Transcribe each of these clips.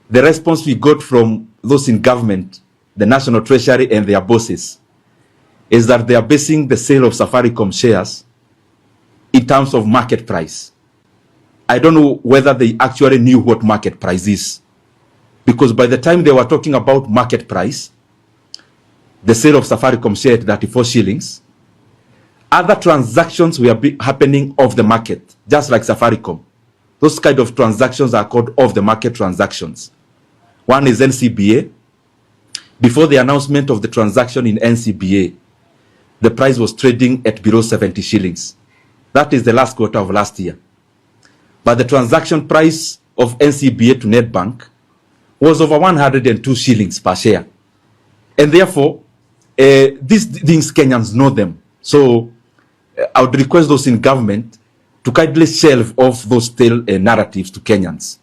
the response we got from those in government, the National Treasury and their bosses, is that they are basing the sale of Safaricom shares in terms of market price. I don't know whether they actually knew what market price is, because by the time they were talking about market price, the sale of Safaricom share at 34 shillings, other transactions were happening off the market, just like Safaricom. Those kind of transactions are called off the market transactions. One is NCBA. Before the announcement of the transaction in NCBA, the price was trading at below 70 shillings. That is the last quarter of last year. But the transaction price of NCBA to Netbank was over 102 shillings per share. And therefore, these things Kenyans know them. So I would request those in government to kindly shelve off those stale narratives to Kenyans.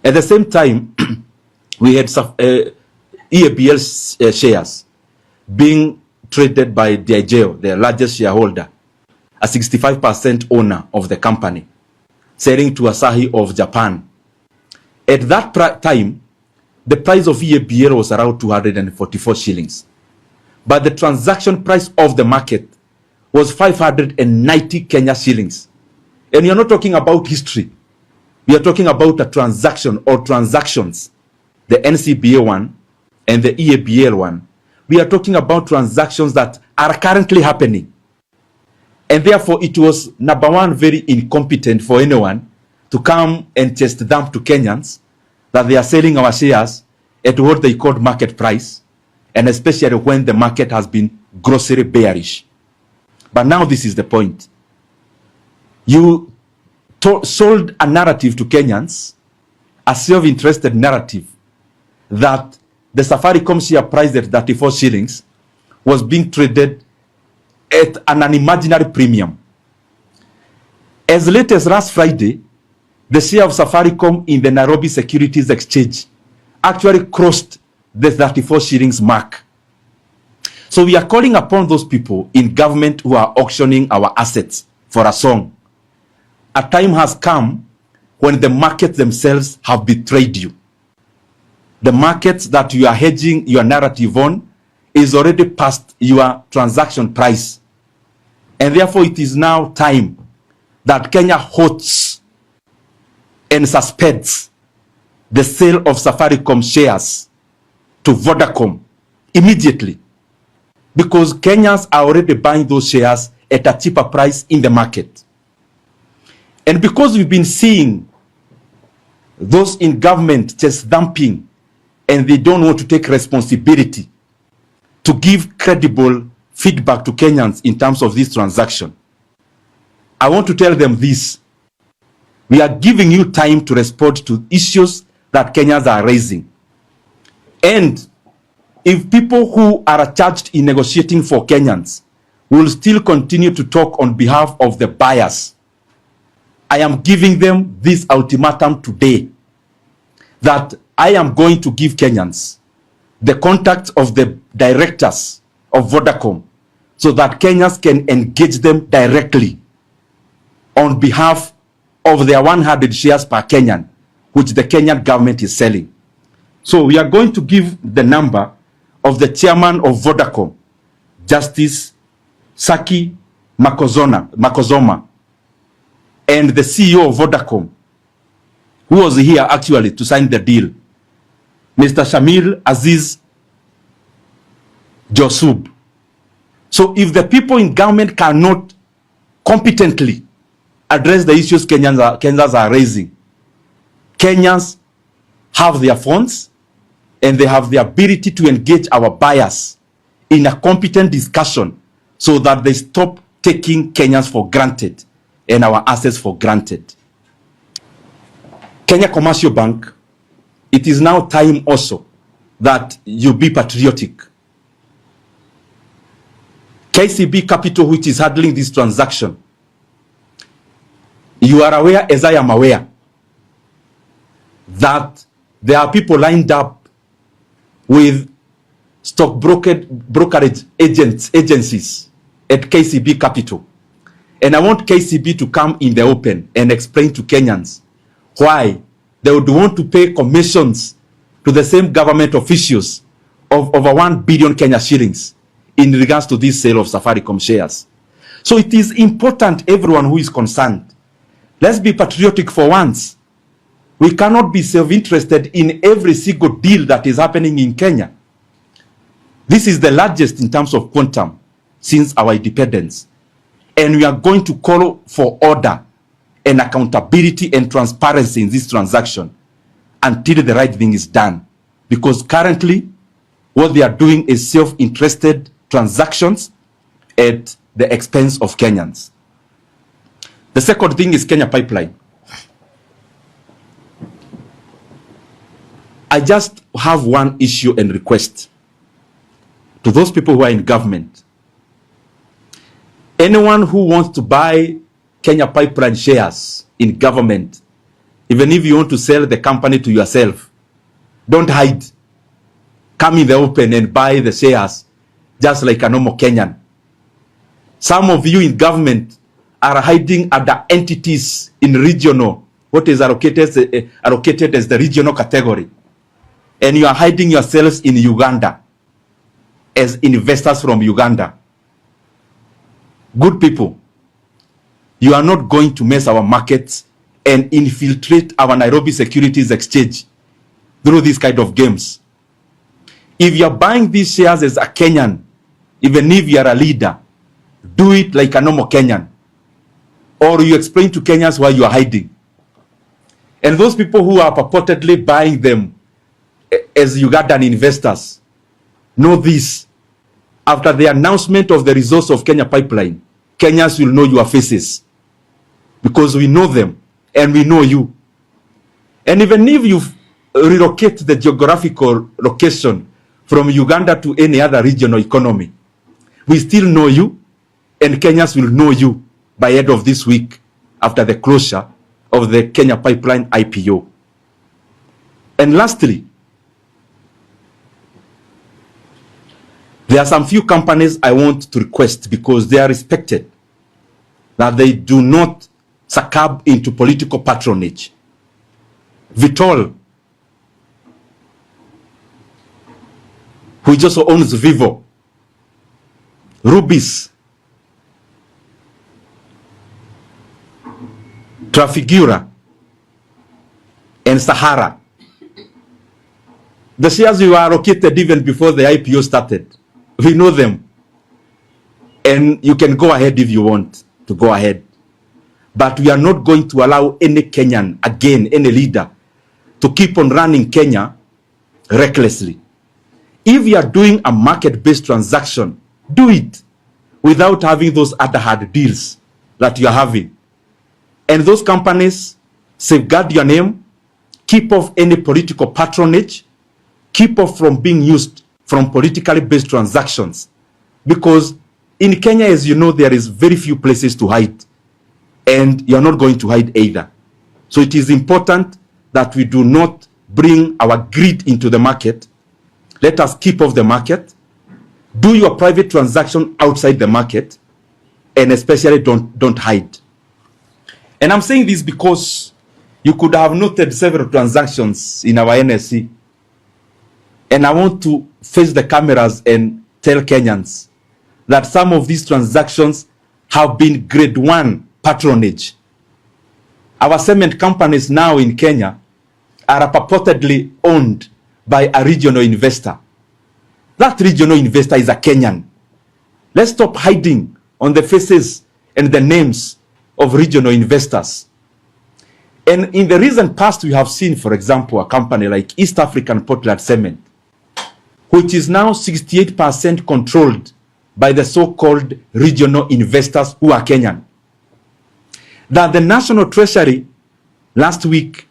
At the same time, we had EABL shares being traded by Diageo, the largest shareholder, a 65% owner of the company, selling to Asahi of Japan. At that time, the price of EABL was around 244 shillings. But the transaction price of the market was 590 Kenya shillings. And you're not talking about history. We are talking about a transaction or transactions, the NCBA one and the EABL one. We are talking about transactions that are currently happening. And therefore, it was, number one, very incompetent for anyone to come and just dump to Kenyans that they are selling our shares at what they called market price, and especially when the market has been grossly bearish. But now this is the point. You sold a narrative to Kenyans, a self-interested narrative, that the Safaricom share price at 34 shillings was being traded at an unimaginary premium. As late as last Friday, the share of Safaricom in the Nairobi Securities Exchange actually crossed the 34 shillings mark. So we are calling upon those people in government who are auctioning our assets for a song. A time has come when the markets themselves have betrayed you. The markets that you are hedging your narrative on is already past your transaction price. And therefore it is now time that Kenya halts and suspends the sale of Safaricom shares to Vodacom immediately, because Kenyans are already buying those shares at a cheaper price in the market. And because we've been seeing those in government just dumping, and they don't want to take responsibility to give credible feedback to Kenyans in terms of this transaction, I want to tell them this. We are giving you time to respond to issues that Kenyans are raising. And if people who are charged in negotiating for Kenyans will still continue to talk on behalf of the buyers, I am giving them this ultimatum today, that I am going to give Kenyans the contact of the directors of Vodacom so that Kenyans can engage them directly on behalf of their 100 shares per Kenyan, which the Kenyan government is selling. So we are going to give the number of the chairman of Vodacom, Justice Saki Makozoma, and the CEO of Vodacom, who was here actually to sign the deal, Mr. Shamil Aziz Josub. So if the people in government cannot competently address the issues Kenyans are raising, Kenyans have their phones and they have the ability to engage our buyers in a competent discussion so that they stop taking Kenyans for granted and our assets for granted. Kenya Commercial Bank, it is now time also that you be patriotic. KCB Capital, which is handling this transaction, you are aware, as I am aware, that there are people lined up with stock brokerage agencies at KCB Capital. And I want KCB to come in the open and explain to Kenyans why they would want to pay commissions to the same government officials of over 1 billion Kenya shillings in regards to this sale of Safaricom shares. So it is important, everyone who is concerned, let's be patriotic for once. We cannot be self-interested in every single deal that is happening in Kenya. This is the largest in terms of quantum since our independence. And we are going to call for order and accountability and transparency in this transaction until the right thing is done. Because currently, what they are doing is self-interested transactions at the expense of Kenyans. The second thing is Kenya Pipeline. I just have one issue and request to those people who are in government. Anyone who wants to buy Kenya Pipeline shares in government, even if you want to sell the company to yourself, don't hide. Come in the open and buy the shares just like a normal Kenyan. Some of you in government are hiding other entities in regional, what is allocated as the regional category. And you are hiding yourselves in Uganda as investors from Uganda. Good people, you are not going to mess our markets and infiltrate our Nairobi Securities Exchange through these kind of games. If you are buying these shares as a Kenyan, even if you are a leader, do it like a normal Kenyan. Or you explain to Kenyans why you are hiding. And those people who are purportedly buying them as Ugandan investors, know this. After the announcement of the results of Kenya Pipeline, Kenyans will know your faces. Because we know them and we know you. And even if you relocate the geographical location from Uganda to any other regional economy, we still know you, and Kenyans will know you by end of this week after the closure of the Kenya Pipeline IPO. And lastly, there are some few companies I want to request, because they are respected, that they do not succumb into political patronage. Vitol, who also owns Vivo, Rubis, Trafigura, and Sahara. The shares were allocated even before the IPO started. We know them. And you can go ahead if you want to go ahead. But we are not going to allow any Kenyan, again, any leader, to keep on running Kenya recklessly. If you are doing a market-based transaction, do it without having those other hard deals that you are having. And those companies, safeguard your name, keep off any political patronage, keep off from being used from politically based transactions. Because in Kenya, as you know, there is very few places to hide. And you're not going to hide either. So it is important that we do not bring our greed into the market. Let us keep off the market. Do your private transaction outside the market. And especially don't hide. And I'm saying this because you could have noted several transactions in our NSC. And I want to face the cameras and tell Kenyans that some of these transactions have been grade 1 patronage. Our cement companies now in Kenya are purportedly owned by a regional investor. That regional investor is a Kenyan. Let's stop hiding on the faces and the names of regional investors. And in the recent past, we have seen, for example, a company like East African Portland Cement, which is now 68% controlled by the so-called regional investors who are Kenyan. That the National Treasury last week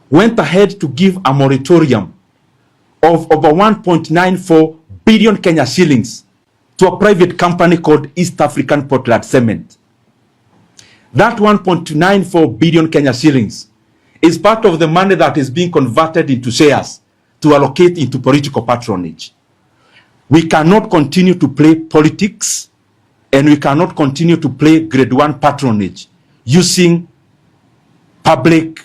went ahead to give a moratorium of over 1.94 billion Kenya shillings to a private company called East African Portland Cement. That 1.94 billion Kenya shillings is part of the money that is being converted into shares to allocate into political patronage. We cannot continue to play politics, and we cannot continue to play grade 1 patronage using public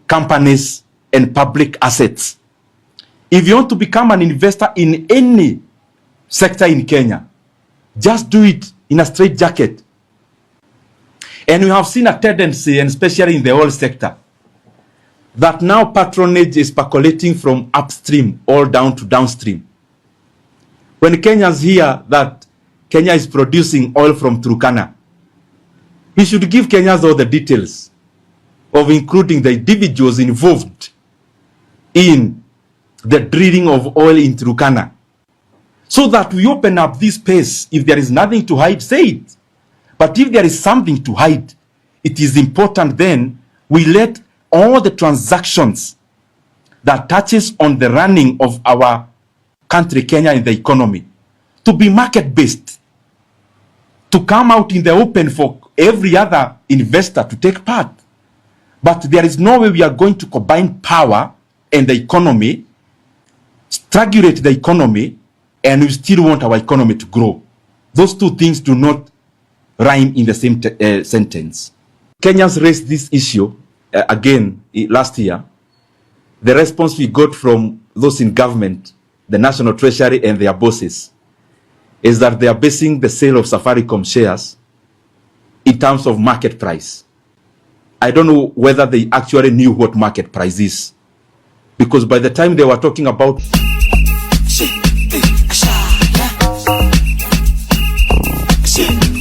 companies and public assets. If you want to become an investor in any sector in Kenya, just do it in a straight jacket. And we have seen a tendency, and especially in the oil sector, that now patronage is percolating from upstream all down to downstream. When Kenyans hear that Kenya is producing oil from Turkana, we should give Kenyans all the details of including the individuals involved in the drilling of oil in Turkana, so that we open up this space. If there is nothing to hide, say it. But if there is something to hide, it is important then we let all the transactions that touches on the running of our country, Kenya, in the economy, to be market-based, to come out in the open for every other investor to take part. But there is no way we are going to combine power and the economy, strangulate the economy, and we still want our economy to grow. Those two things do not rhyme in the same sentence. Kenyans raised this issue again last year. The response we got from those in government, the National Treasury and their bosses, is that they are basing the sale of Safaricom shares in terms of market price. I don't know whether they actually knew what market price is, because by the time they were talking about Shit.